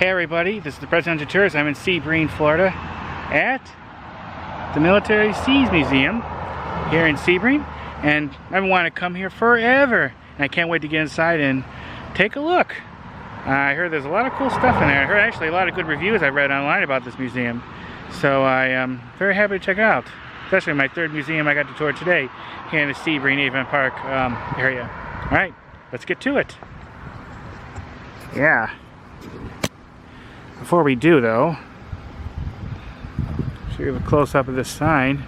Hey everybody, this is the Presidential Tourist. I'm in Sebring, Florida at the Military Seas Museum here in Sebring, and I've wanted to come here forever, and I can't wait to get inside and take a look. I heard there's a lot of cool stuff in there. I heard actually a lot of good reviews I read online about this museum, so I am very happy to check it out. Especially my third museum I got to tour today here in the Sebring Avon Park area. Alright, let's get to it. Yeah. Before we do though, show you a close-up of this sign.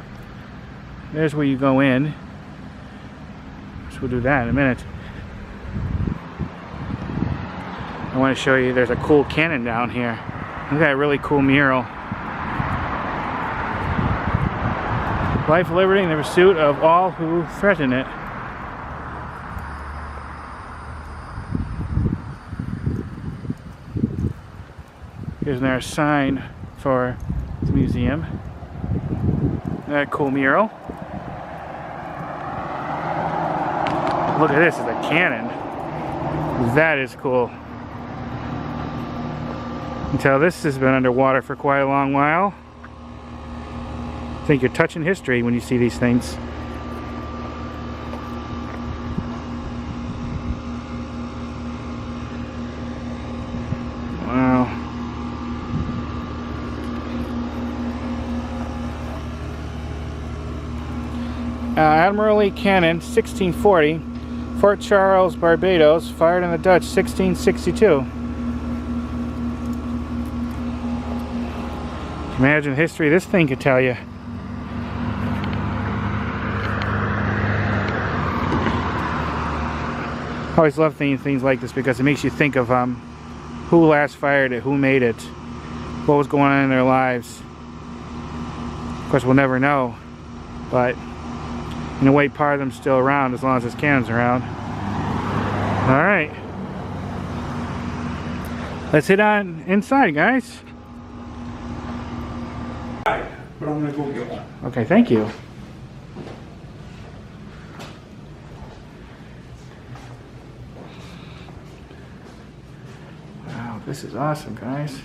There's where you go in. So we'll do that in a minute. I want to show you there's a cool cannon down here. Look at that really cool mural. Life, liberty, and the pursuit of all who threaten it. Here's our sign for the museum. That cool mural. Look at this, it's a cannon. That is cool. You can tell this has been underwater for quite a long while. I think you're touching history when you see these things. Wow. Admiral Lee Cannon, 1640, Fort Charles, Barbados, fired in the Dutch, 1662. Imagine the history this thing could tell you. I always love things like this because it makes you think of who last fired it, who made it, what was going on in their lives. Of course, we'll never know, but in a way, part of them's still around as long as this cannon's around. Alright. Let's head on inside, guys. But I'm gonna go get one. Okay, thank you. Wow, this is awesome, guys.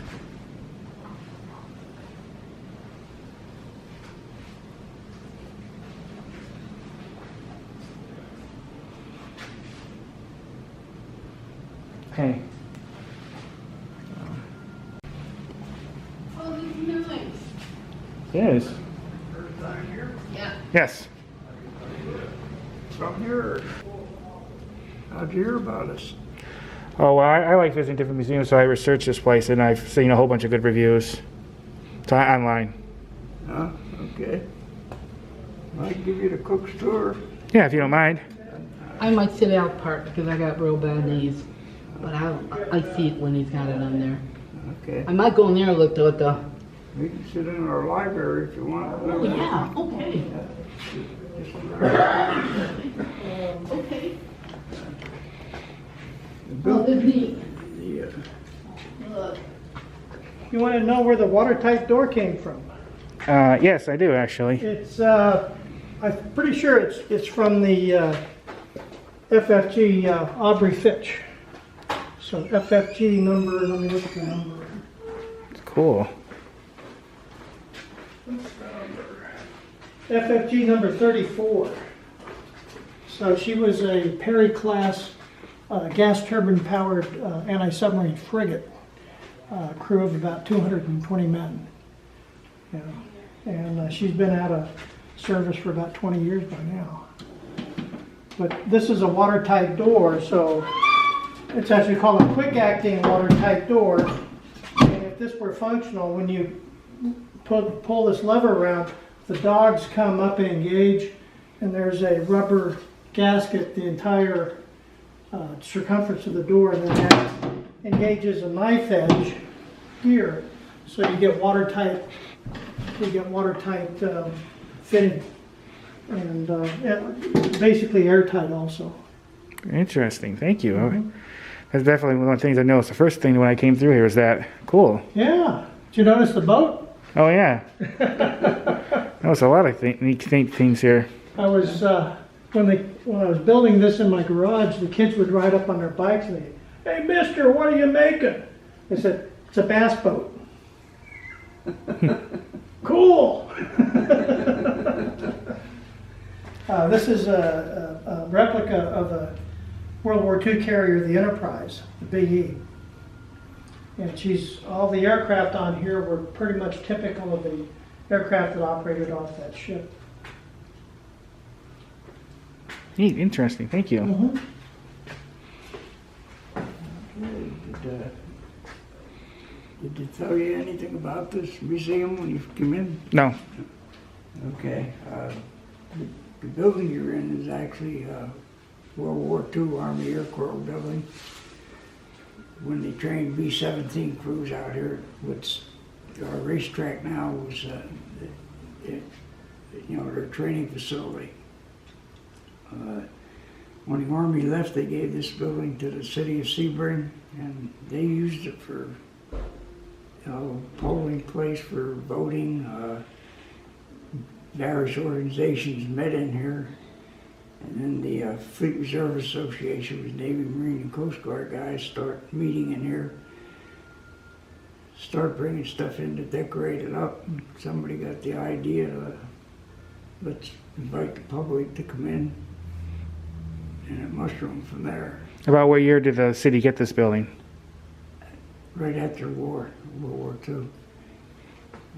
Hey. Oh, this is nice. It is. First time here? Yeah. Yes. From here. How'd you hear about us? Oh, well, I like visiting different museums, so I researched this place, and I've seen a whole bunch of good reviews. So online. Huh? Okay. I can give you the cook's tour. Yeah, if you don't mind. I might sit out part because I got real bad knees. But I see it when he's got it on there. Okay. I might go in there and look at the... We can sit in our library if you want. Oh, yeah. Okay. Okay. Oh, this is neat. Look. You want to know where the watertight door came from? Yes, I do, actually. It's, I'm pretty sure it's from the FFG Aubrey Fitch. So FFG number, let me look at the number. It's cool. FFG number 34. So she was a Perry class gas turbine powered anti-submarine frigate, crew of about 220 men. Yeah. And she's been out of service for about 20 years by now. But this is a watertight door, so it's actually called a quick-acting watertight door. And if this were functional, when you pull this lever around, the dogs come up and engage, and there's a rubber gasket the entire circumference of the door, and then that engages a knife edge here, so you get watertight. Fitting, and basically airtight also. Interesting, thank you. That's definitely one of the things I noticed. The first thing when I came through here was that cool. Yeah. Did you notice the boat? Oh yeah. That was a lot of neat things here. I was when I was building this in my garage, the kids would ride up on their bikes and they, "Hey, mister, what are you making?" I said, It's a bass boat. Cool. This is a replica of a World War II carrier, the Enterprise, the Big E. And all the aircraft on here were pretty much typical of the aircraft that operated off that ship. Neat, interesting. Thank you. Mm-hmm. Did it tell you anything about this museum when you came in? No. Okay. The building you're in is actually World War II Army Air Corps building. When they trained B-17 crews out here, what's our racetrack now was, their training facility. When the Army left, they gave this building to the city of Sebring, and they used it for polling place for voting. Various organizations met in here, and then the Fleet Reserve Association with Navy, Marine, and Coast Guard guys start meeting in here, start bringing stuff in to decorate it up. And somebody got the idea to let's invite the public to come in, and it mushroomed from there. About what year did the city get this building? Right after World War II.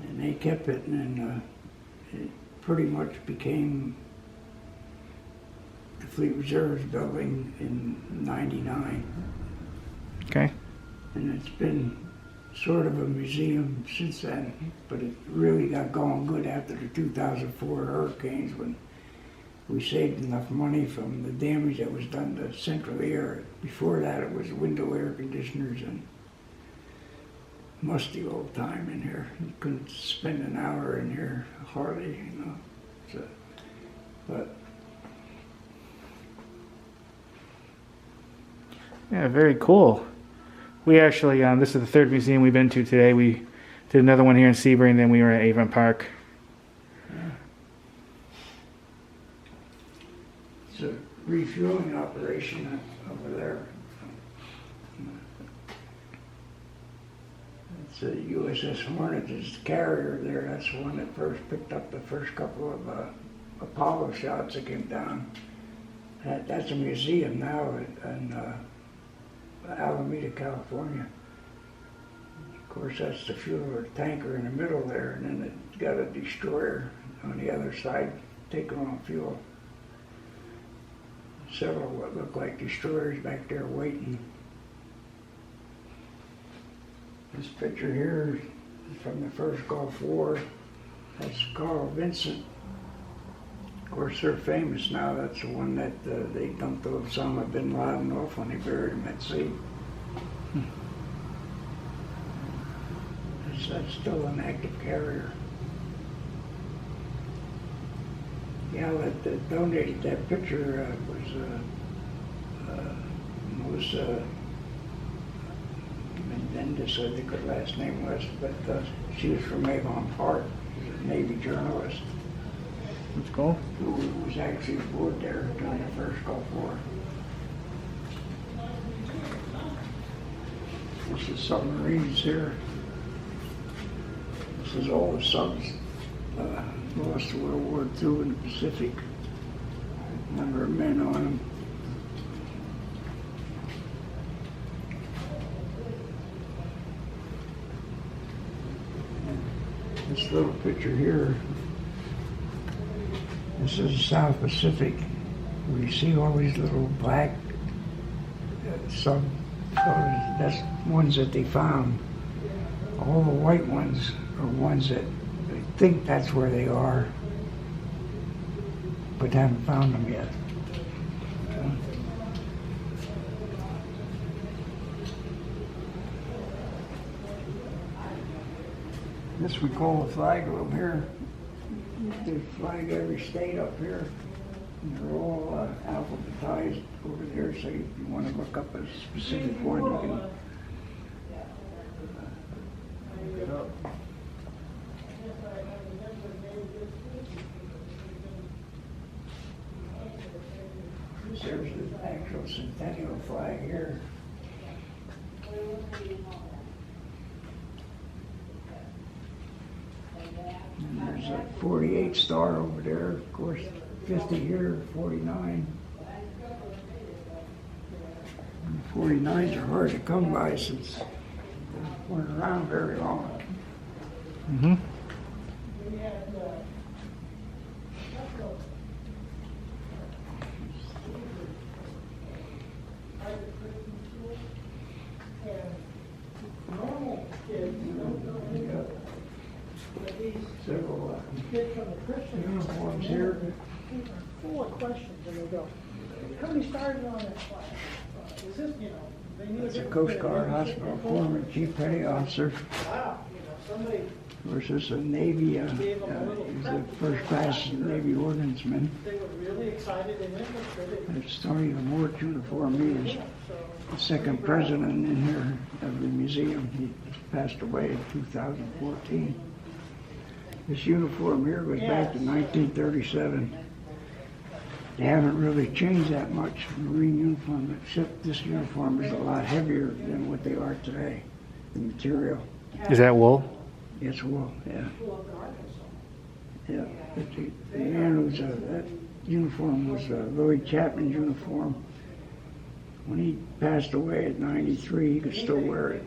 And they kept it, and then it pretty much became the Fleet Reserve's building in '99. Okay. And it's been sort of a museum since then, but it really got going good after the 2004 hurricanes, when we saved enough money from the damage that was done to central air. Before that, it was window air conditioners and musty old time in here. You couldn't spend an hour in here hardly, So, but Yeah, very cool. We actually, this is the third museum we've been to today. We did another one here in Sebring, then we were at Avon Park. it's a refueling operation over there. It's a USS Hornet is the carrier there. That's the one that first picked up the first couple of Apollo shots that came down. That's a museum now in Alameda, California. Of course, that's the fuel tanker in the middle there, and then it's got a destroyer on the other side taking on fuel. Several what look like destroyers back there waiting. This picture here is from the first Gulf War. That's Carl Vincent. Of course, they're famous now. That's the one that they dumped Osama bin Laden off when they buried him at sea. That's still an active carrier. Yeah, that donated that picture was Mendez, I think her last name was, but she was from Avon Park. She was a Navy journalist That's cool. who was actually aboard there during the first Gulf War. This is submarines here. This is all the subs lost in World War II in the Pacific. Number of men on them. This little picture here, this is the South Pacific, where you see all these little black sub, that's ones that they found. All the white ones are ones that they think that's where they are, but haven't found them yet. This we call the flag room here. They flag every state up here. And they're all alphabetized over there, so if you want to look up a specific one, you can look it up. There's the actual centennial flag here. a 48 star over there. Of course, 50 here, 49. And 49s are hard to come by since they weren't around very long. Mm-hmm. Several Kid from the Christian uniforms here. full of questions, and they go, how many stars are on that flag? Is this, you know, they knew That's a Coast Guard Hospital Foreman, Chief Petty Officer. Wow, somebody Of course, this is a Navy, he's the first class Navy ordnanceman. they were really excited and interested. The story of the war uniform. He was the second president in here of the museum. He passed away in 2014. This uniform here goes back to 1937. They haven't really changed that much from Marine uniform, except this uniform is a lot heavier than what they are today. The material. Is that wool? It's wool, yeah. Yeah, but the man who's, that uniform was Louis Chapman's uniform. When he passed away at 93, he could still wear it.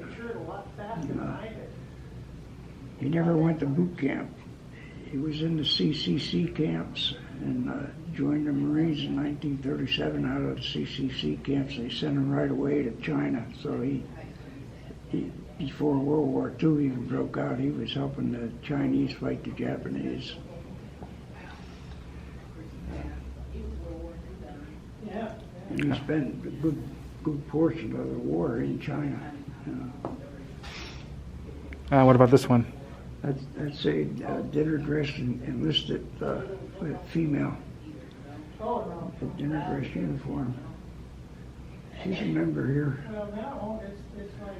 And, he never went to boot camp. He was in the CCC camps and joined the Marines in 1937. Out of the CCC camps, they sent him right away to China. So he before World War II even broke out, he was helping the Chinese fight the Japanese. And he spent a good portion of the war in China. What about this one? That's a dinner dress enlisted female. A dinner dress uniform. She's a member here. Well, now, it's like,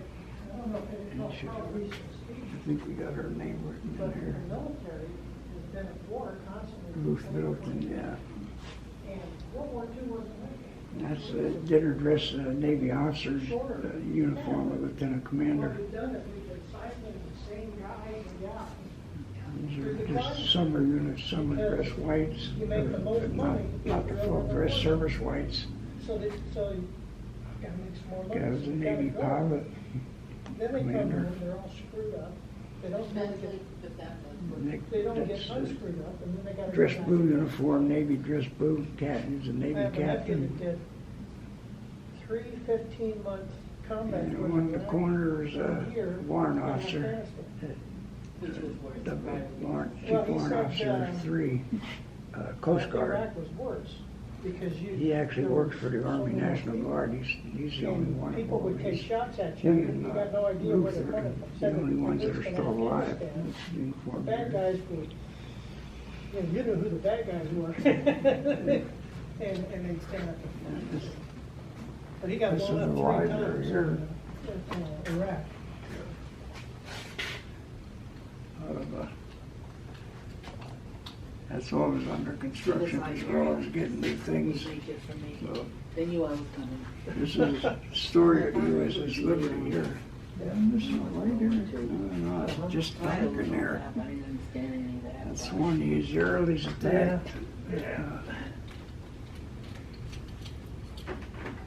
I don't know if it's called I think we got her name written but in the here. military has been at war constantly. Ruth Middleton, yeah. And World War II wasn't like That's a dinner dress Navy officer's uniform of Lieutenant Commander. What we've done is we've been cycling the same guys and gals. These are just summer units, summer dress whites, You make the most money. not the full dress service whites. So you gotta make some more money. Guy was a so you Navy gotta go. pilot, Then they come in commander. and they're all screwed up. They don't get, Nick, they don't get that's unscrewed up, and then they gotta. go dress back. blue uniform, Navy dress blue, captain, he's a I Navy have a nephew that captain. did 3 15-month combat And tours on the in corner is a year warrant in officer, Afghanistan. chief Well, he warrant said, officer 3, Coast Guard. Iraq was worse because He actually works for the Army National Guard. He's the only one. People would take shots at you, Him and and you got no idea where Ruth they're are coming the from. only ones that are Afghanistan. still alive. The Uniform bad here. guys were, you know who the bad guys were. and they'd stand up. But he got This blown is up the 3 library times here. in Iraq. That's always under construction as well as getting new things. So They knew I was coming. this is the story of the USS Liberty here. This one right there. No, it's just back in there. I didn't understand any of that. That's one the Israelis attacked.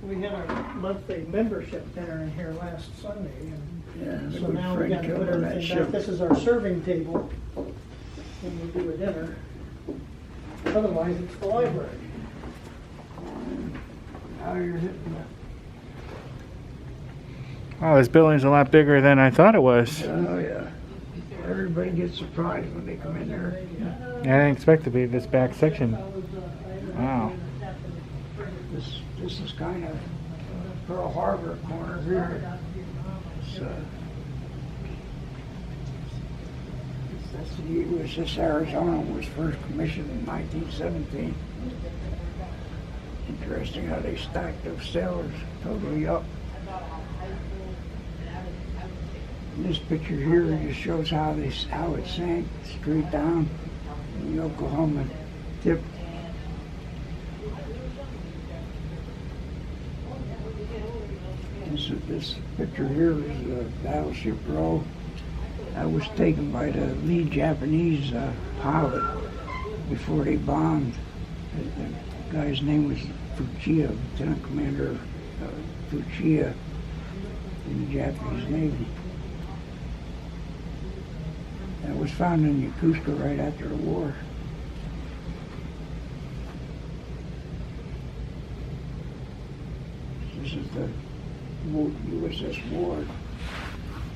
We had our monthly membership dinner in here last Sunday, and Yeah, the so good now we friend got to killed put on that everything back. ship. This is our serving table when we do a dinner. Otherwise, it's the library. Now you're hitting Oh, this building's a lot bigger than I thought it was. Oh, yeah. Everybody gets surprised when they come in there. I didn't expect to be this back section. Wow. This is kind of Pearl Harbor corner here. It's, that's the USS Arizona was first commissioned in 1917. Interesting how they stacked those sailors totally up. And this picture here just shows how it sank straight down in the Oklahoma tip. This picture here is Battleship Row. I was taken by the lead Japanese pilot before they bombed. The guy's name was Fuchiya, Lieutenant Commander Fuchiya in the Japanese Navy. And it was found in Yokosuka right after the war. This is the USS Ward.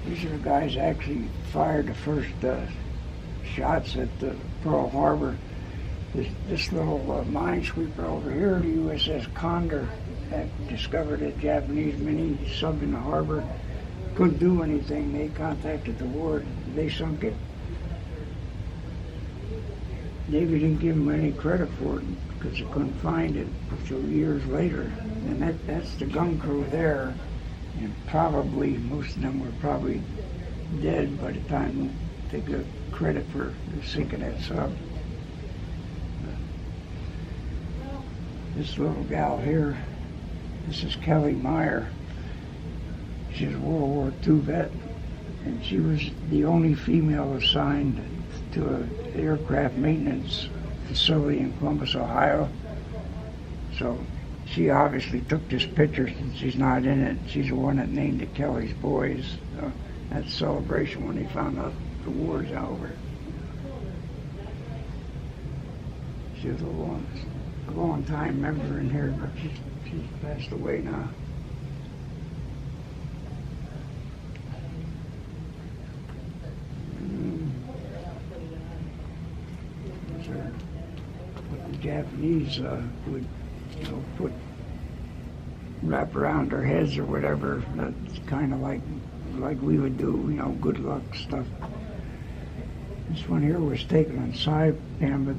These are the guys that actually fired the first shots at Pearl Harbor. This little minesweeper over here, the USS Condor, that discovered a Japanese mini sub in the harbor. Couldn't do anything. They contacted the Ward. They sunk it. Navy didn't give them any credit for it because they couldn't find it until years later. And that's the gun crew there. And probably, most of them were probably dead by the time they got credit for sinking that sub. This little gal here, this is Kelly Meyer. She's a World War II vet, and she was the only female assigned to an aircraft maintenance facility in Columbus, Ohio. So she obviously took this picture since she's not in it. She's the one that named it Kelly's Boys. So that's a celebration when they found out the war's over. She was a long time member in here, but she's passed away now. These are what the Japanese would, put wrap around their heads or whatever. That's kind of like we would do, good luck stuff. This one here was taken on Saipan, but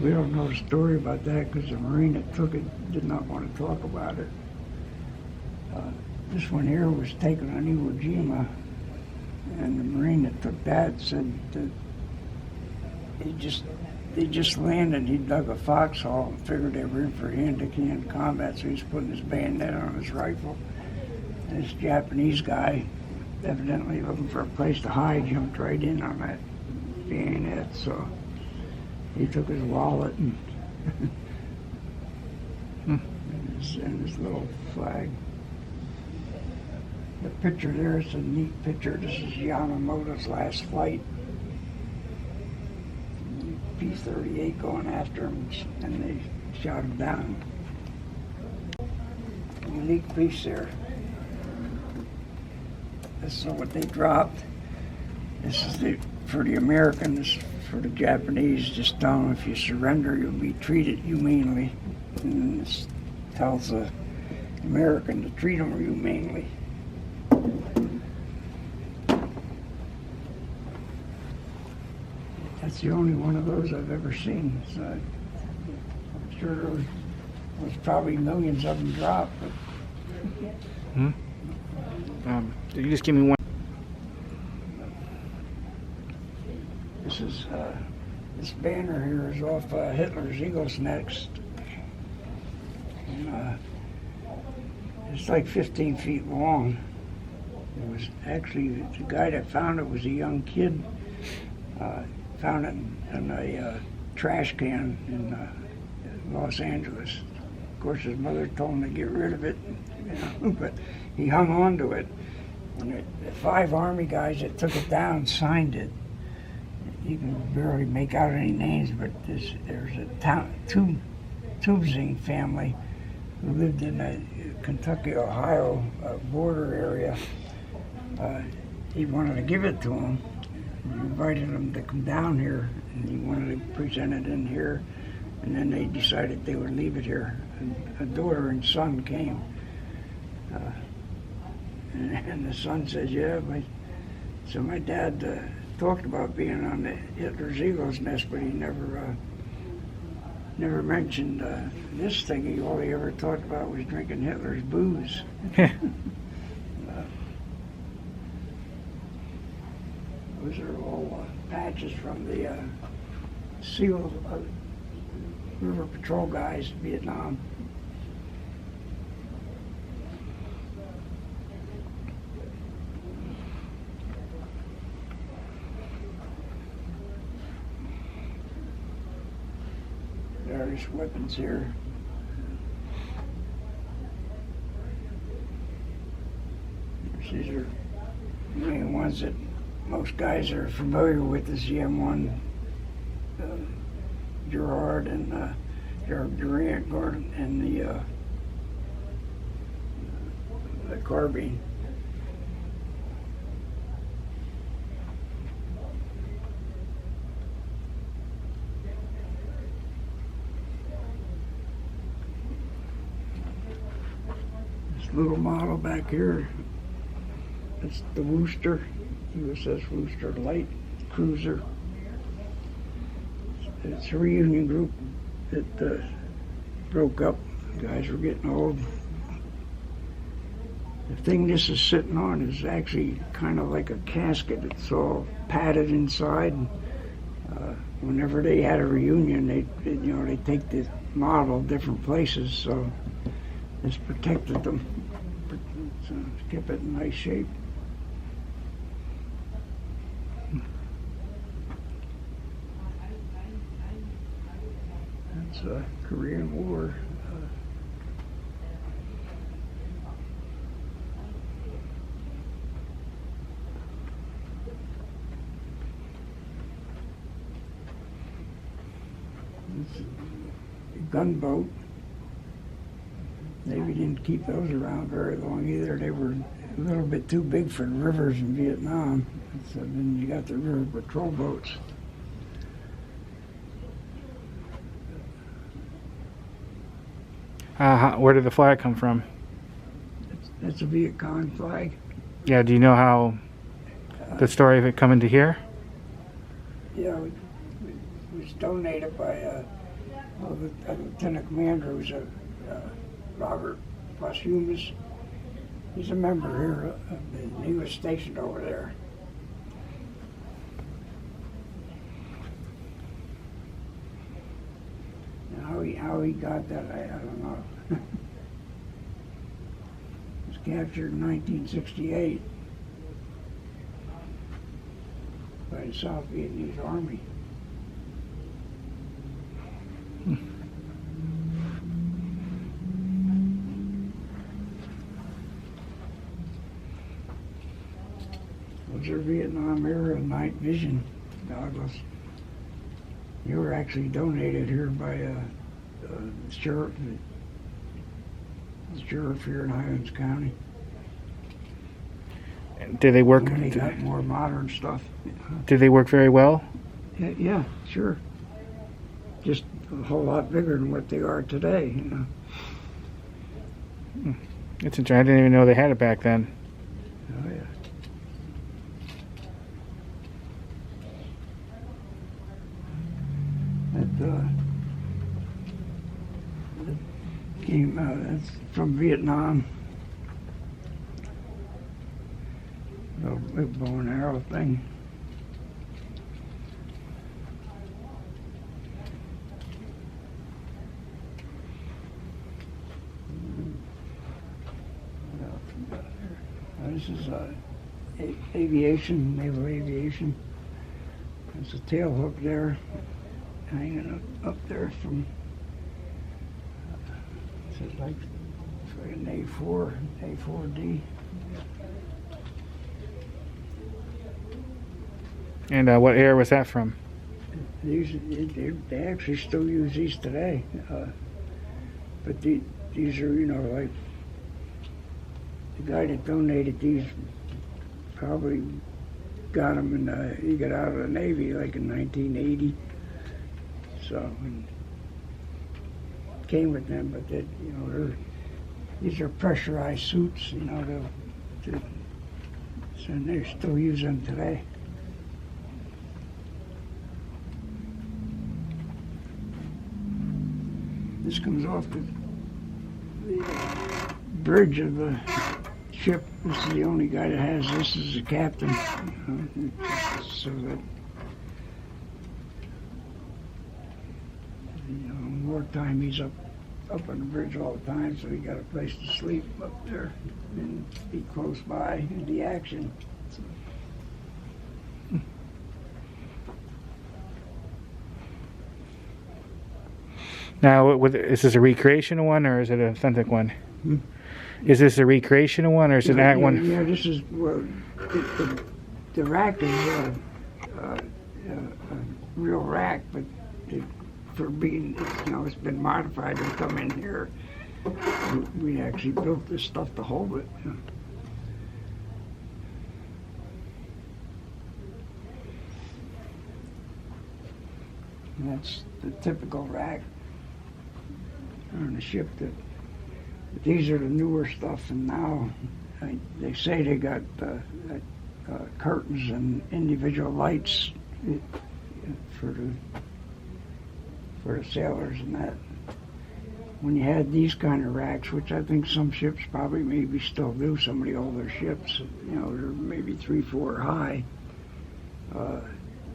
we don't know the story about that because the Marine that took it did not want to talk about it. This one here was taken on Iwo Jima, and the Marine that took that said that they just landed. He dug a foxhole and figured they were in for hand-to-hand combat, so he's putting his bayonet on his rifle. And this Japanese guy, evidently looking for a place to hide, jumped right in on that bayonet, so he took his wallet and, and his little flag. The picture there is a neat picture. This is Yamamoto's last flight. P-38 going after him, and they shot him down. Unique piece there. This is what they dropped. This is for the Americans. For the Japanese, just tell them if you surrender, you'll be treated humanely. And this tells the American to treat them humanely. That's the only one of those I've ever seen. So I'm sure there was probably millions of them dropped. But You just give me one. This banner here is off Hitler's Eagle's Nest. And, it's like 15 feet long. It was actually, the guy that found it was a young kid. Found it in a trash can in Los Angeles. Of course, his mother told him to get rid of it, but he hung on to it. And the 5 Army guys that took it down signed it. You can barely make out any names, but there's a Tubzing family who lived in the Kentucky-Ohio border area. He wanted to give it to him. He invited them to come down here, and he wanted to present it in here, and then they decided they would leave it here. And a daughter and son came, and the son says, yeah, so my dad talked about being on the Hitler's Eagle's Nest, but he never mentioned this thing. All he ever talked about was drinking Hitler's booze. Those are all patches from the SEAL River Patrol guys in Vietnam. various weapons here. These are the main ones that most guys are familiar with, is the M1 Gerard and Gerard Durant Gordon, and the carbine. This little model back here, that's the Worcester, USS Worcester Light Cruiser. It's a reunion group that broke up. Guys were getting old. The thing this is sitting on is actually kind of like a casket. It's all padded inside. Whenever they had a reunion, they take the model different places, so this protected them. So kept it in nice shape. That's Korean War. This is a gunboat. Navy didn't keep those around very long either. They were a little bit too big for the rivers in Vietnam. So then you got the river patrol boats. Where did the flag come from? That's a Viet Cong flag. Yeah, do you know how the story of it coming to here? Yeah, it was donated by a lieutenant commander who's Robert Posthumous. He's a member here. He was stationed over there. How he got that, I don't know. He was captured in 1968 by the South Vietnamese Army. Those are Vietnam era night vision goggles. They were actually donated here by the sheriff here in Highlands County. Did they work? And they got more modern stuff. Did they work very well? Yeah, sure. Just a whole lot bigger than what they are today, you know. It's interesting. I didn't even know they had it back then. Oh yeah. That came that's from Vietnam. The big bow and arrow thing. This is aviation, naval aviation. There's a tail hook there, hanging up there from, it's like an A4D. And what era was that from? They actually still use these today. But these are, like, the guy that donated these probably got them he got out of the Navy like in 1980. So, and came with them, but these are pressurized suits, so they still use them today. This comes off the bridge of the ship. This is the only guy that has this as a captain, so that in wartime he's up on the bridge all the time, so he got a place to sleep up there and be close by the action. So. Now, is this a recreational one or is it an authentic one? Is this a recreational one or is it an act one? Yeah, this is, well, the rack is a real rack, but for being, it's been modified to come in here. We actually built this stuff to hold it. And that's the typical rack on a ship. These are the newer stuff, and now they say they got curtains and individual lights for the sailors and that. When you had these kind of racks, which I think some ships probably maybe still do, some of the older ships, they're maybe 3-4 high. And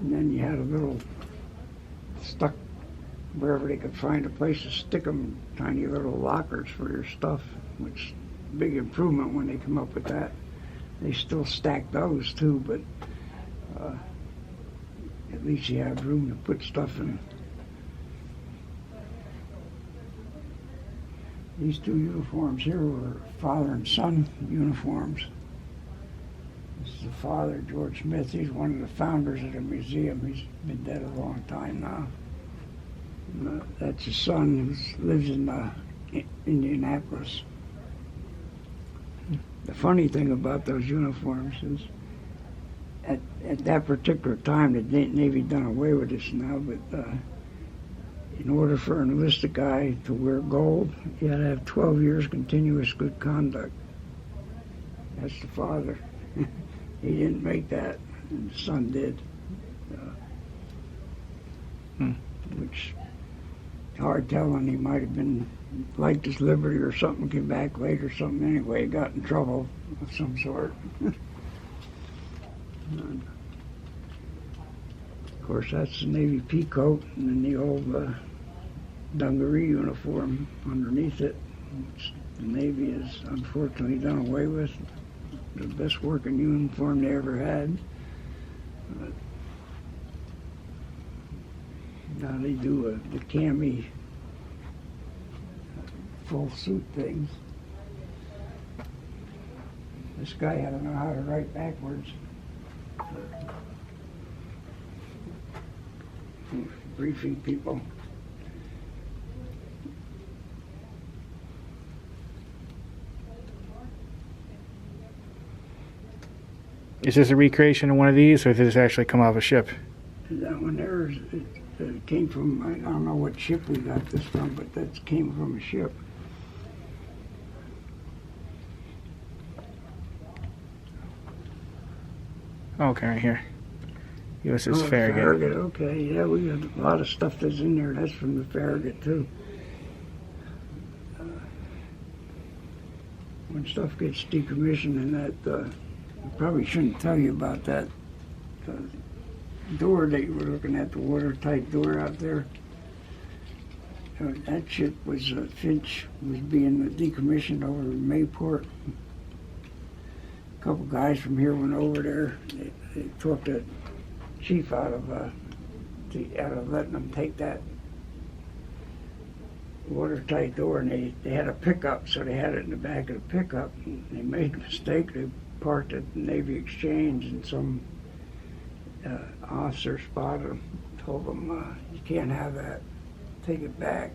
then you had a little stuck wherever they could find a place to stick them, tiny little lockers for your stuff, which big improvement when they come up with that. They still stack those too, but at least you have room to put stuff in. These two uniforms here were father and son uniforms. This is the father, George Smith. He's one of the founders of the museum. He's been dead a long time now. And, that's his son who lives in Indianapolis. The funny thing about those uniforms is at that particular time, the Navy done away with this now, but in order for an enlisted guy to wear gold, you had to have 12 years continuous good conduct. That's the father. He didn't make that, and the son did. Which, hard telling, he might have been liked his liberty or something, came back late or something. Anyway, he got in trouble of some sort. Of course, that's the Navy peacoat, and then the old dungaree uniform underneath it, which the Navy has unfortunately done away with. The best working uniform they ever had. But now they do the cami full suit things. This guy had to know how to write backwards. Briefing people. Is this a recreation of one of these, or did this actually come off a ship? That one there it came from, I don't know what ship we got this from, but that came from a ship. Okay, right here. USS Farragut. Farragut, okay. Yeah, we got a lot of stuff that's in there. That's from the Farragut, too. When stuff gets decommissioned and that, I probably shouldn't tell you about that door that you were looking at, the watertight door out there. That ship was, Finch was being decommissioned over in Mayport. A couple guys from here went over there. They talked the chief out of letting them take that watertight door, and they had a pickup, so they had it in the back of the pickup. And they made a mistake. They parked at the Navy Exchange, and some officer spotted them, told them, you can't have that, take it back.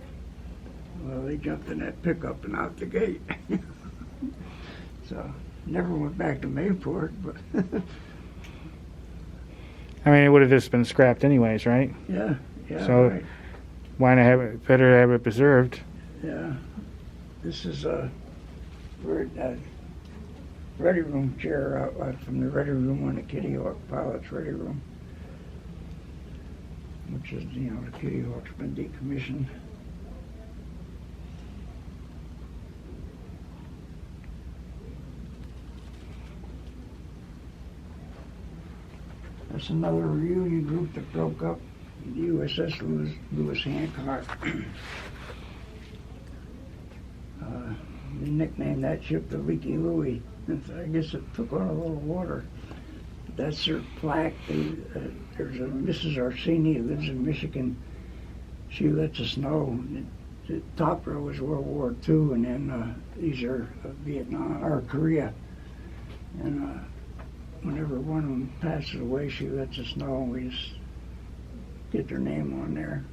Well, they jumped in that pickup and out the gate. So, never went back to Mayport, but I mean, it would have just been scrapped anyways, right? yeah, So, right. why not have it, better to have it preserved? Yeah, this is a ready room chair out from the ready room on the Kitty Hawk pilot's ready room, which is, the Kitty Hawk's been decommissioned. That's another reunion group that broke up, the USS Lewis Hancock. They nicknamed that ship the Leaky Louie. I guess it took on a little water. That's their plaque. There's a Mrs. Orsini who lives in Michigan. She lets us know the top row was World War II, and then these are Vietnam or Korea. And whenever one of them passes away, she lets us know, and we just get their name on there.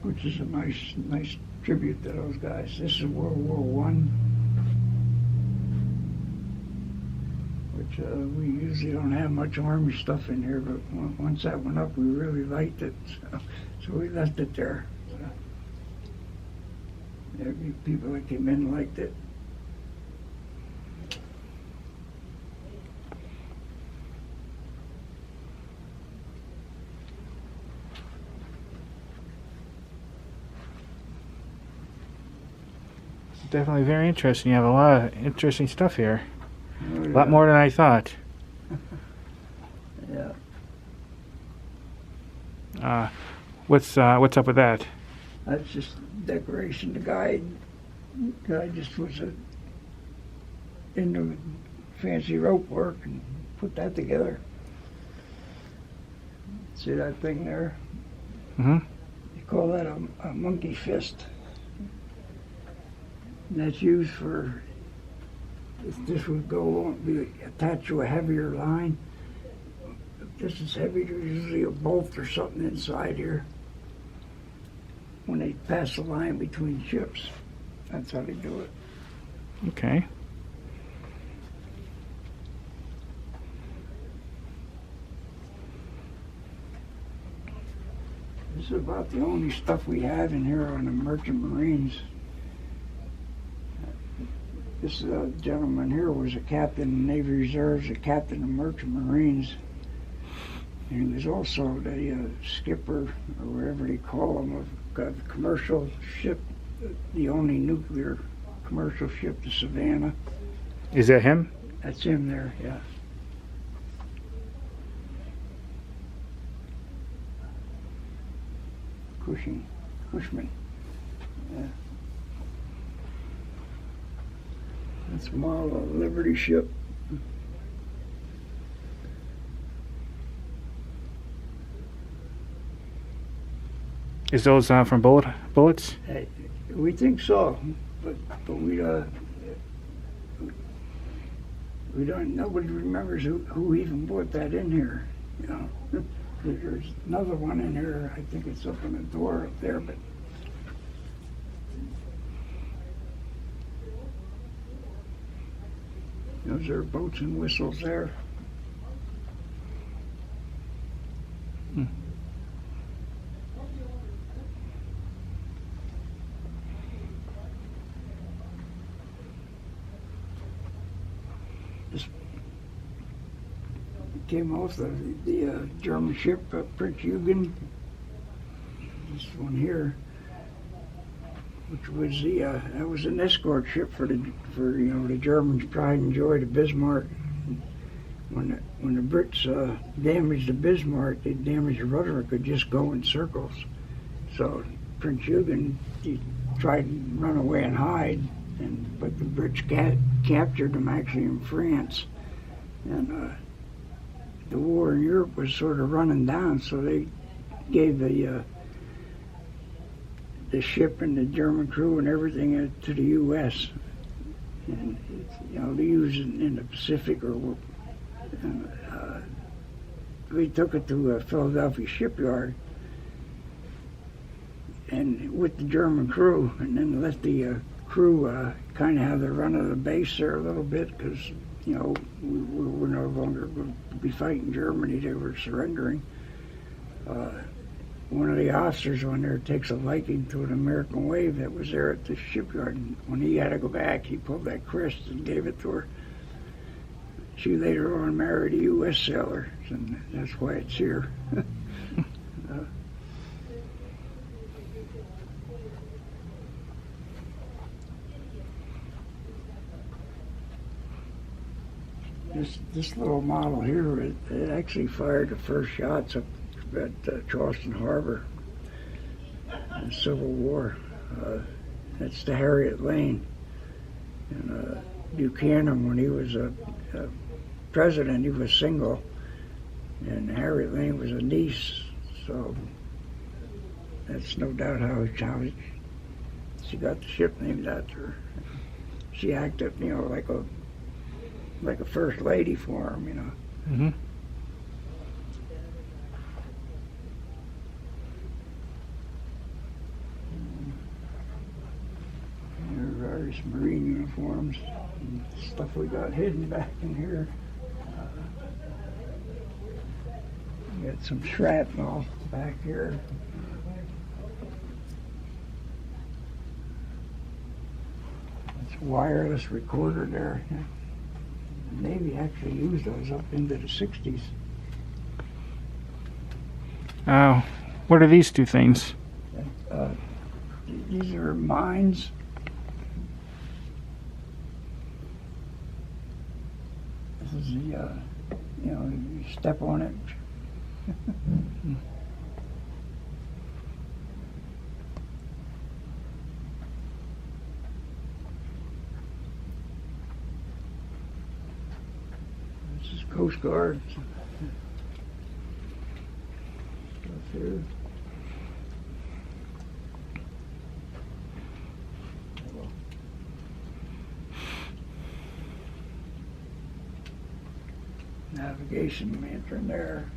Which is a nice tribute to those guys. This is World War I, which we usually don't have much Army stuff in here, but once that went up, we really liked it, so we left it there. There be people that came in and liked it. Definitely very interesting. You have a lot of interesting stuff here. Oh, A lot more than I thought. Yeah. What's up with that? That's just decoration. The guy just was into fancy rope work and put that together. See that thing there? Mm-hmm. They call that a monkey fist. And that's used for, if this would go on, be attached to a heavier line. If this is heavy, there's usually a bolt or something inside here. When they pass the line between ships, that's how they do it. Okay. This is about the only stuff we have in here on the Merchant Marines. This gentleman here was a captain in Navy Reserves, a captain of Merchant Marines, and he was also the skipper, or whatever they call him, of a commercial ship, the only nuclear commercial ship, the Savannah. Is that him? That's him there, yeah. Cushman. Yeah. That's a model of Liberty ship. Is those from bullets? Hey, we think so, but we don't. Nobody remembers who even put that in here. You know, there's another one in here. I think it's up on the door up there, but. Those are boats and whistles there. This came off the German ship, Prince Eugen. This one here, which was that was an escort ship for the Germans' pride and joy to Bismarck. When the Brits damaged the Bismarck, they damaged the rudder. It could just go in circles. So Prince Eugen, he tried to run away and hide, but the Brits captured him actually in France, and the war in Europe was sort of running down. So they gave the ship and the German crew and everything to the U.S. and to use in the Pacific we took it to a Philadelphia shipyard and with the German crew, and then let the crew kind of have the run of the base there a little bit, because we were no longer going to be fighting Germany. They were surrendering. One of the officers on there takes a liking to an American wave that was there at the shipyard. And when he had to go back, he pulled that crest and gave it to her. She later on married a U.S. sailor, and that's why it's here. This little model here, it actually fired the first shots up at Charleston Harbor in the Civil War. That's the Harriet Lane. And Buchanan, when he was a president, he was single, And Harry Lane was a niece, so that's no doubt how she got the ship named after her. She acted, like a first lady for him, Mm-hmm. There are various Marine uniforms and stuff we got hidden back in here. We got some shrapnel back here. It's a wireless recorder there. The Navy actually used those up into the 60s. Oh, what are these two things? These are mines. This is the, you step on it. This is Coast Guard. Stuff here. Navigation lantern there.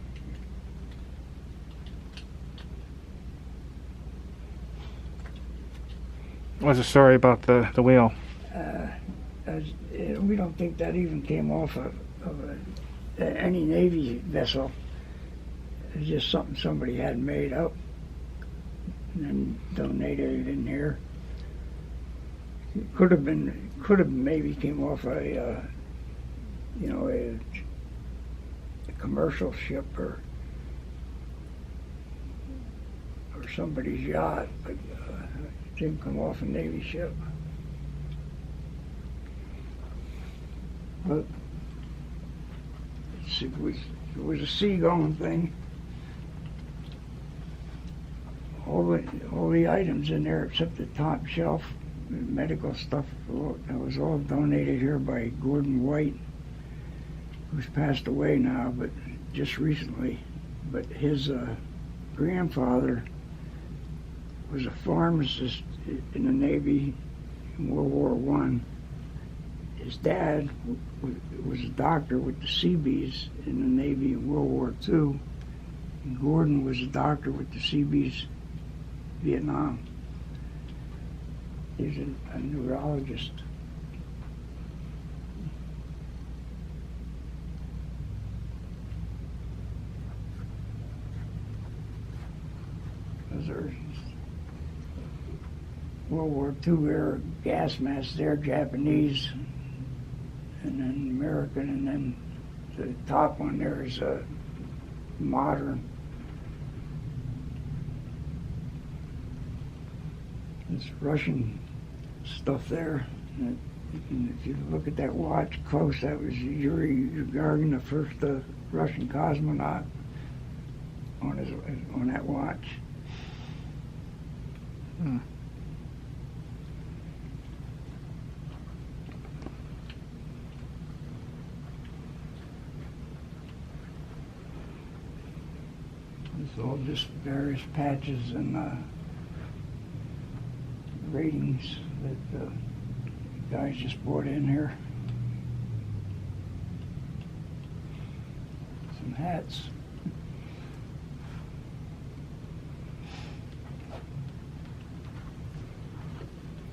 What's the story about the whale? We don't think that even came off of any Navy vessel. It's just something somebody had made up and then donated it in here. It could have maybe came off a commercial ship or somebody's yacht, but it didn't come off a Navy ship. But it was a sea-going thing. All the items in there except the top shelf, medical stuff, that was all donated here by Gordon White, who's passed away now, but just recently. But his grandfather was a pharmacist in the Navy in World War I. His dad was a doctor with the Seabees in the Navy in World War II. And Gordon was a doctor with the Seabees Vietnam. He's a neurologist. Those are World War II era gas masks. They're Japanese, and then American, and then the top one there is a modern. It's Russian stuff there. And if you look at that watch close, that was Yuri Gagarin, the first Russian cosmonaut, on that watch. Hmm. It's all just various patches and ratings that guys just brought in here. Some hats.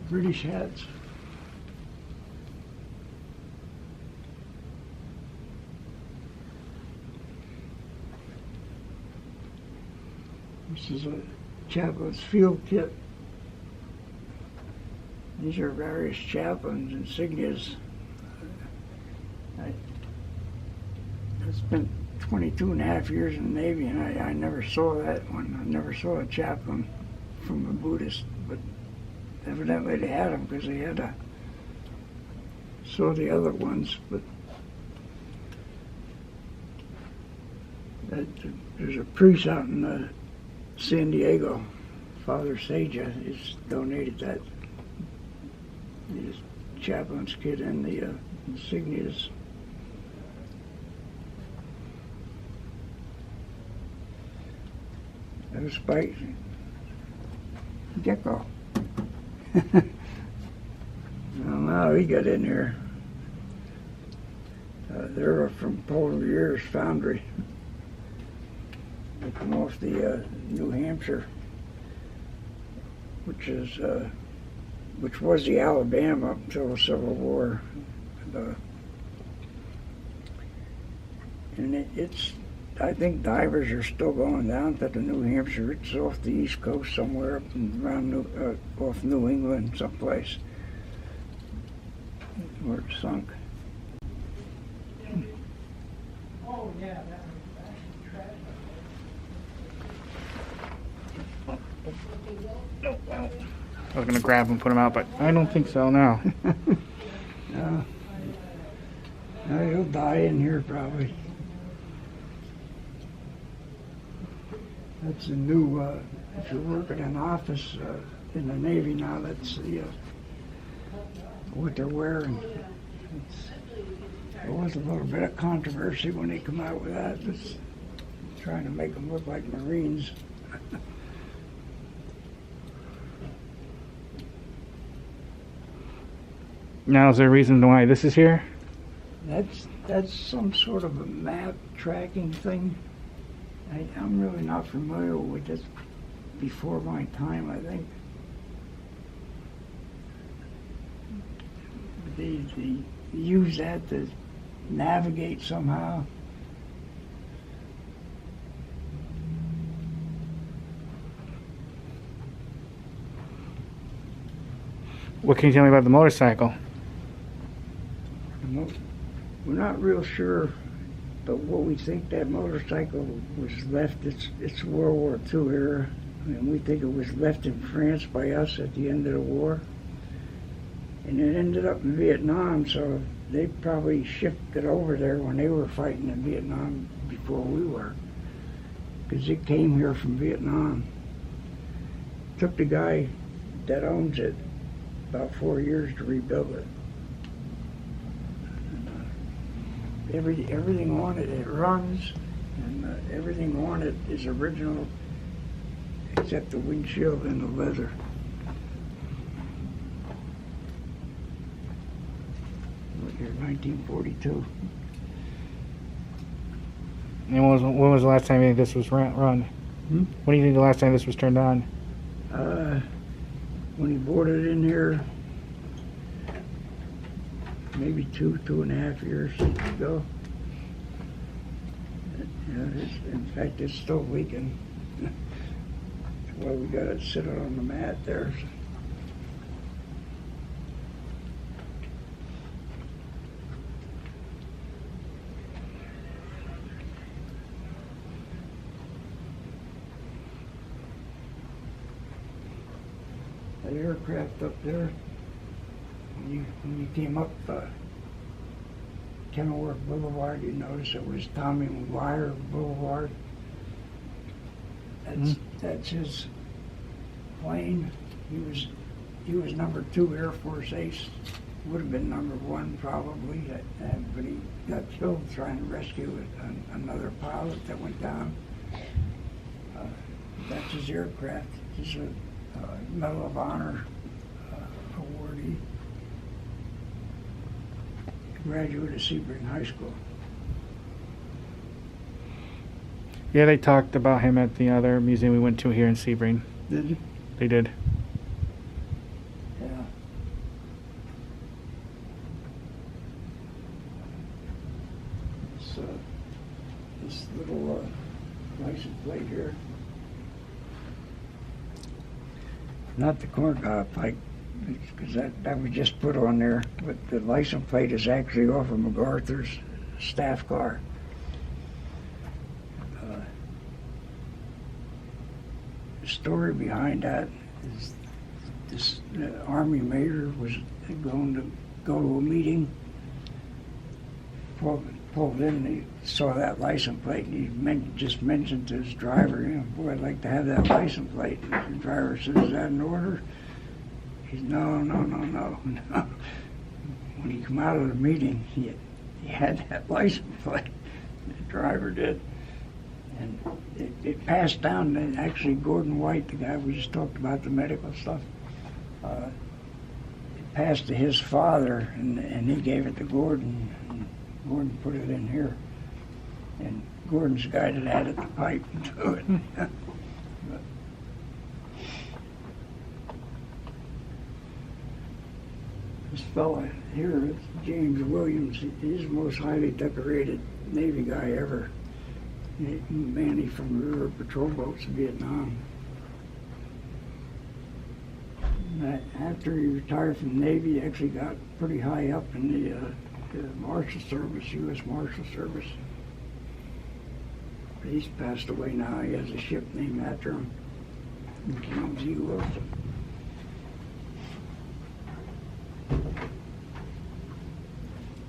British hats. This is a chaplain's field kit. These are various chaplains' insignias. I spent 22 and a half years in the Navy, and I never saw that one. I never saw a chaplain from a Buddhist, but evidently they had them because they had saw the other ones. But there's a priest out in San Diego, Father Saja, has donated that. His chaplain's kit and the insignias. Those spikes. Gecko. No, he got in here. They're from Polar Years Foundry. They come off the New Hampshire, which was the Alabama up until the Civil War. And it's, I think divers are still going down to the New Hampshire. It's off the East Coast somewhere up and around off New England someplace where it sunk. Oh, yeah, I was gonna grab him, put him out, but I don't think so now. No, he'll die in here probably. That's a new, if you work in an office in the Navy now, that's the, what they're wearing. There was a little bit of controversy when they come out with that, just trying to make them look like Marines. Now, is there a reason why this is here? That's some sort of a map tracking thing. I'm really not familiar with this before my time, I think. They use that to navigate somehow. What can you tell me about the motorcycle? We're not real sure, but what we think that motorcycle was left, it's World War II era, and we think it was left in France by us at the end of the war. And it ended up in Vietnam, so they probably shipped it over there when they were fighting in Vietnam before we were, because it came here from Vietnam. Took the guy that owns it about 4 years to rebuild it. Everything on it, it runs, and everything on it is original except the windshield and the leather. What year? 1942. And when was the last time you think this was run? When do you think the last time this was turned on? When he boarded in here, maybe 2.5 years ago. In fact, it's still leaking. That's why we got it sitting on the mat there. That aircraft up there, when you came up Kenilworth Boulevard, you notice it was Tommy McGuire Boulevard. That's his plane. He was number 2 Air Force Ace. Would have been number 1 probably, but he got killed trying to rescue another pilot that went down. That's his aircraft. He's a Medal of Honor awardee. Graduate of Sebring High School. Yeah, they talked about him at the other museum we went to here in Sebring. Did you? They did. Yeah. This little license plate here. Not the corn cob pike, because that was just put on there, but the license plate is actually off of MacArthur's staff car. The story behind that is this Army major was going to go to a meeting, pulled in, he saw that license plate, and he just mentioned to his driver, boy, I'd like to have that license plate. And the driver says, is that in order? He's, no. When he come out of the meeting, he had that license plate. The driver did. And it passed down, and actually Gordon White, the guy we just talked about, the medical stuff, it passed to his father, and he gave it to Gordon, and Gordon put it in here. And Gordon's the guy that added the pipe to it. But this fella here, it's James Williams. He's the most highly decorated Navy guy ever. Manny from the river patrol boats in Vietnam. After he retired from the Navy, he actually got pretty high up in the Marshal Service, U.S. Marshal Service. But he's passed away now. He has a ship named after him, James E. Wilson.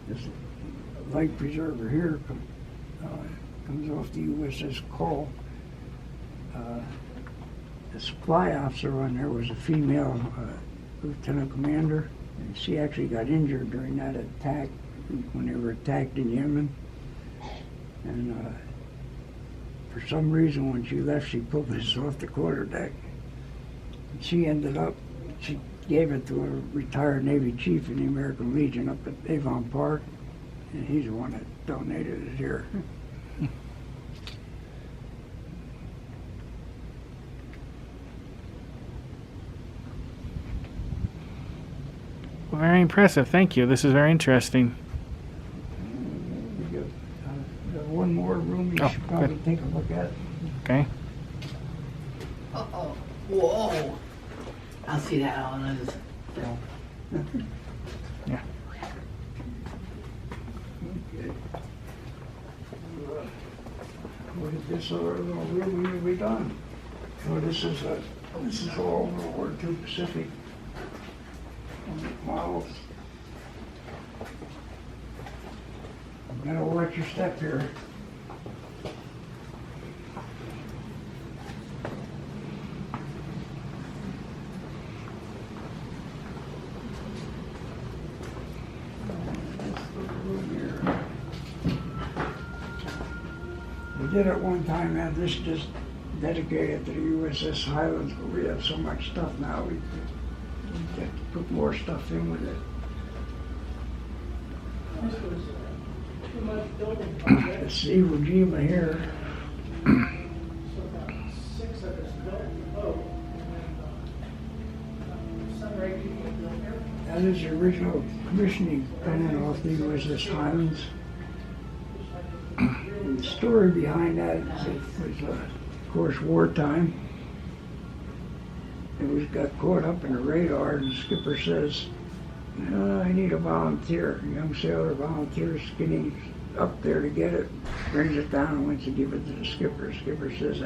This life preserver here comes off the USS Cole. The supply officer on there was a female lieutenant commander, and she actually got injured during that attack when they were attacked in Yemen. And for some reason, when she left, she pulled this off the quarterdeck. And she gave it to a retired Navy chief in the American Legion up at Avon Park, and he's the one that donated it here. Well, very impressive. Thank you. This is very interesting. We got one more room you should probably good. take a look at. Okay. Uh-oh. Whoa. I'll see that on this film. Yeah. Okay. Look at this other little room here we done. So this is all World War II Pacific models. You gotta watch your step here. We did at one time have this just dedicated to the USS Highlands, but we have so much stuff now, we have to put more stuff in with it. This was a 2-month building project, It's Iwo Jima here. so about 6 of us built the boat, and then 7 or 8 people built here. That is the original commissioning pennant off the USS Highlands. And the story behind that is it was, of course, wartime. It got caught up in the radar, and the skipper says, I need a volunteer. A young sailor volunteers, Skinny, up there to get it, brings it down and wants to give it to the skipper. Skipper says,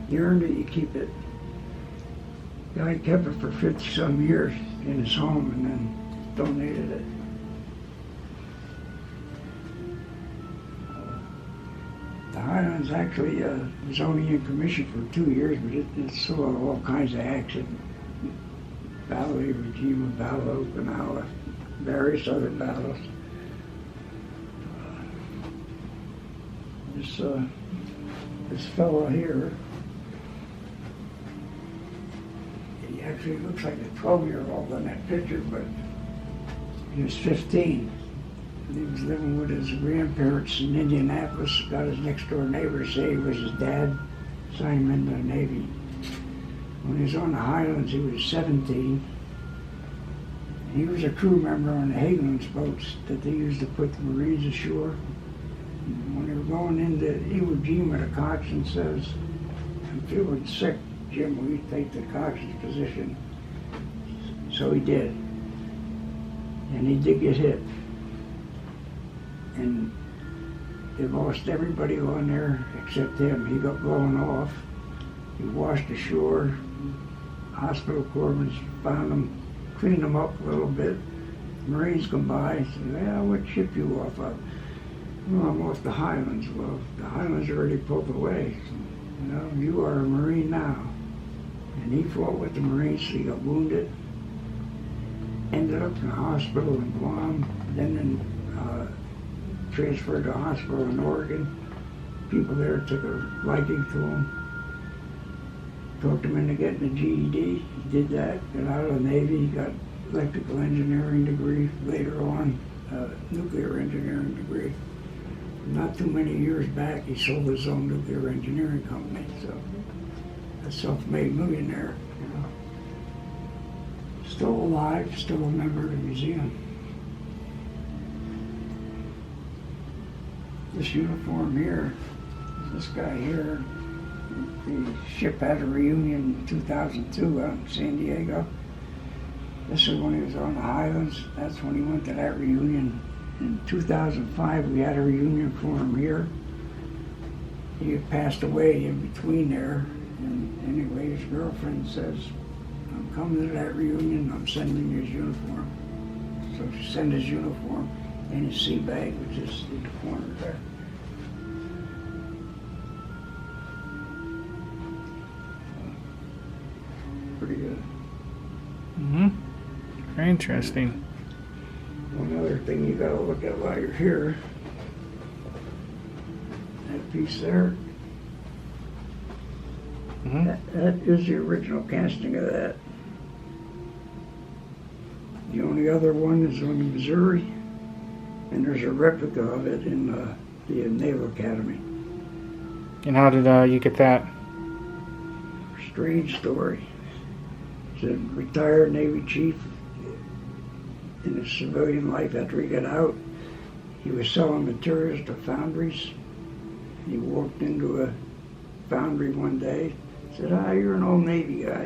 you earned it, you keep it. The guy kept it for 50-some years in his home and then donated it. The Highlands actually was only in commission for 2 years, but it saw all kinds of action. Battle of Iwo Jima, Battle of Okinawa, various other battles. This fellow here, he actually looks like a 12-year-old in that picture, but he was 15. And he was living with his grandparents in Indianapolis. Got his next-door neighbor to say he was his dad, signed him into the Navy. When he was on the Highlands, he was 17. He was a crew member on the Hageman's boats that they used to put the Marines ashore. When they were going into Iwo Jima, the coxswain says, I'm feeling sick, Jim, will you take the coxswain's position? So he did. And he did get hit. And they lost everybody on there except him. He got blown off. He washed ashore. Hospital corpsmen found him, cleaned him up a little bit. Marines come by and said, well, what ship you off of? Well, I'm off the Highlands. Well, the Highlands already pulled away. You know, you are a Marine now. And he fought with the Marines, so he got wounded. Ended up in a hospital in Guam, then transferred to a hospital in Oregon. people there took a liking to him. Talked him into getting a GED. He did that. Got out of the Navy. He got electrical engineering degree. Later on, nuclear engineering degree. Not too many years back, he sold his own nuclear engineering company. So, a self-made millionaire. You know. Still alive. Still a member of the museum. This uniform here, this guy here, the ship had a reunion in 2002 out in San Diego. This is when he was on the Highlands. That's when he went to that reunion. In 2005, we had a reunion for him here. He had passed away in between there. And anyway, his girlfriend says, I'm coming to that reunion, I'm sending his uniform. So she sent his uniform and his sea bag, which is in the corner there. Pretty good. Mm-hmm. Very interesting. One other thing you gotta look at while you're here, that piece there, Mm-hmm. that is the original casting of that. The only other one is on the Missouri, and there's a replica of it in the Naval Academy. And how did you get that? Strange story. He's a retired Navy chief. In his civilian life after he got out, he was selling materials to foundries. He walked into a foundry one day, said, you're an old Navy guy,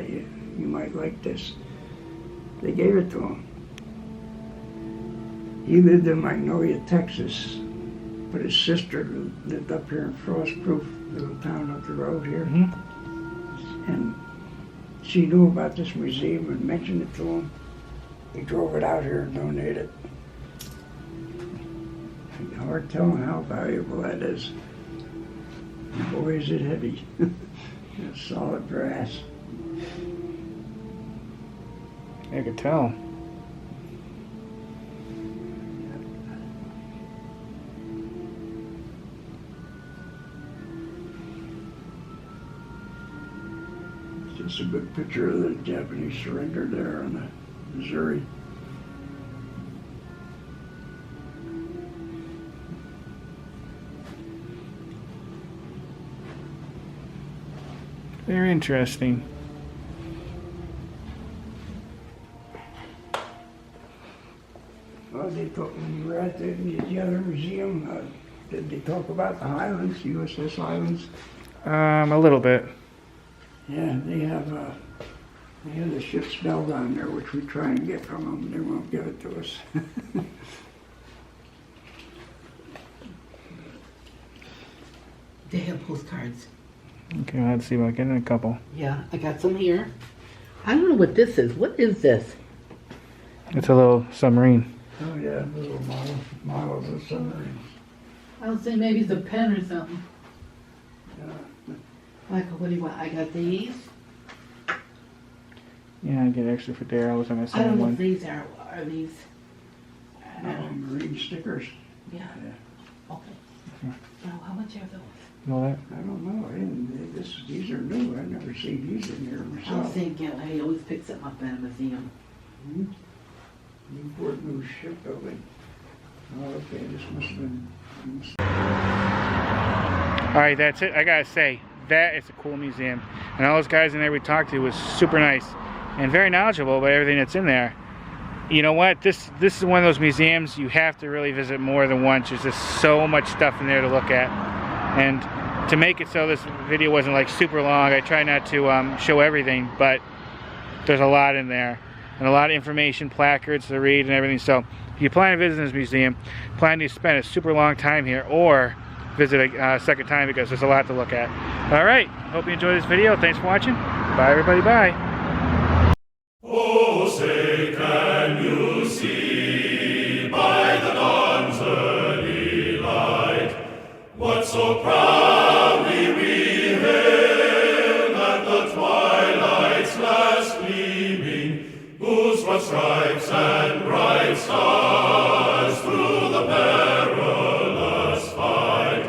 you might like this. They gave it to him. He lived in Magnolia, Texas, but his sister lived up here in Frostproof, little town up the road here. Mm-hmm. And she knew about this museum and mentioned it to him. He drove it out here and donated it. It's hard telling how valuable that is. And boy, is it heavy. It's solid brass. I could tell. It's just a good picture of the Japanese surrender there on the Missouri. Very interesting. Well, they talk, when you were at the other museum, did they talk about the Highlands, USS Highlands? A little bit. Yeah, they have the ship spelled on there, which we try and get from them. They won't give it to us. They have postcards. Okay, let's see if I get in a couple. Yeah, I got some here. I don't know what this is. What is this? It's a little submarine. Oh yeah, little models of submarines. I would say maybe it's a pen or something. Yeah. Michael, what do you want? I got these. Yeah, I get extra for Daryl's and I I sent don't him know one. if these are these. Marine stickers. Yeah. Yeah. Okay. Now, how much are those? You know that? I don't know. These are new. I've never seen these in here I was myself. thinking, he always picks them up at a museum. Newport News Shipbuilding. Oh, okay. This must have been. Alright, that's it. I gotta say, that is a cool museum. And all those guys in there we talked to was super nice and very knowledgeable about everything that's in there. You know what? This is one of those museums you have to really visit more than once. There's just so much stuff in there to look at. And to make it so this video wasn't like super long, I try not to show everything, but there's a lot in there. And a lot of information, placards to read and everything. So if you plan to visit this museum, plan to spend a super long time here or visit a second time because there's a lot to look at. Alright, hope you enjoyed this video. Thanks for watching. Bye everybody, bye. Oh, say can you see by the dawn's early light what so proudly we hailed at the twilight's last gleaming, whose broad stripes and bright stars through the perilous fight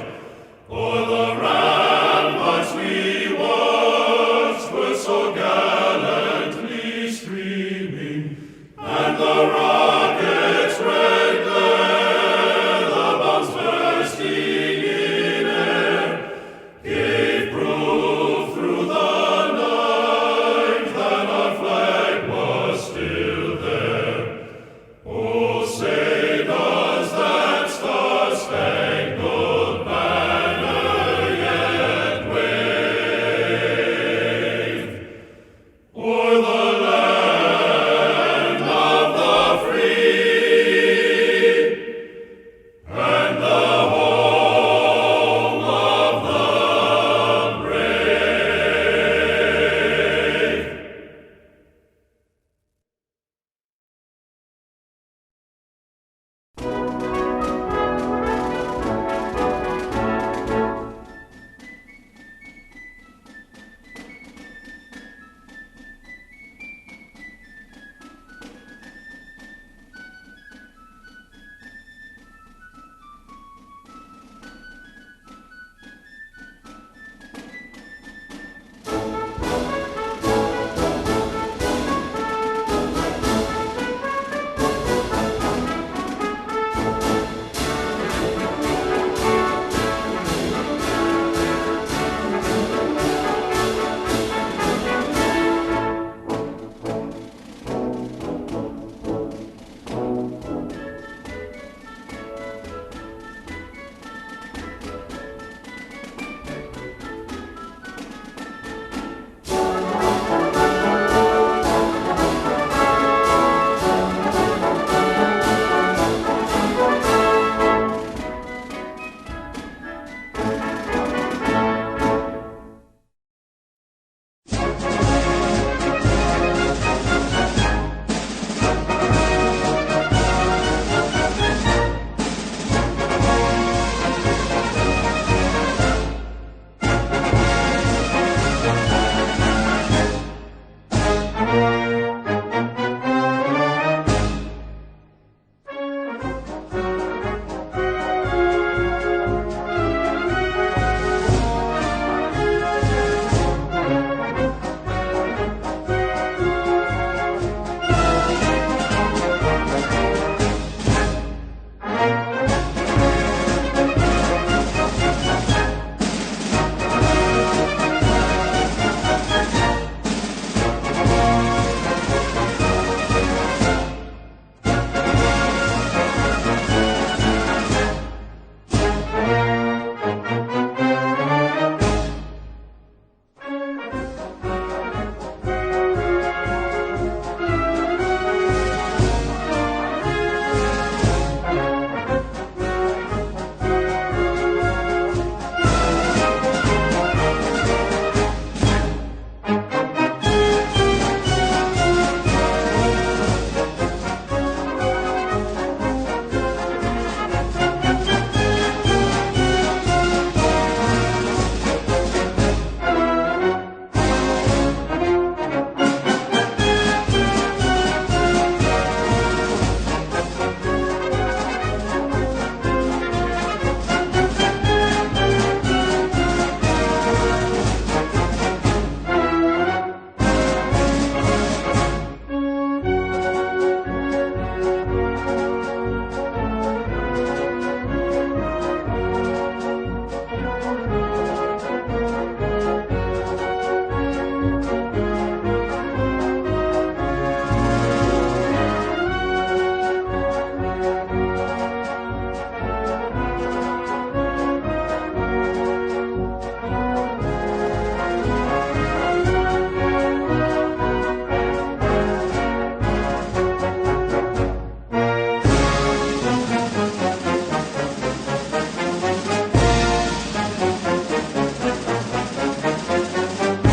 o'er the and the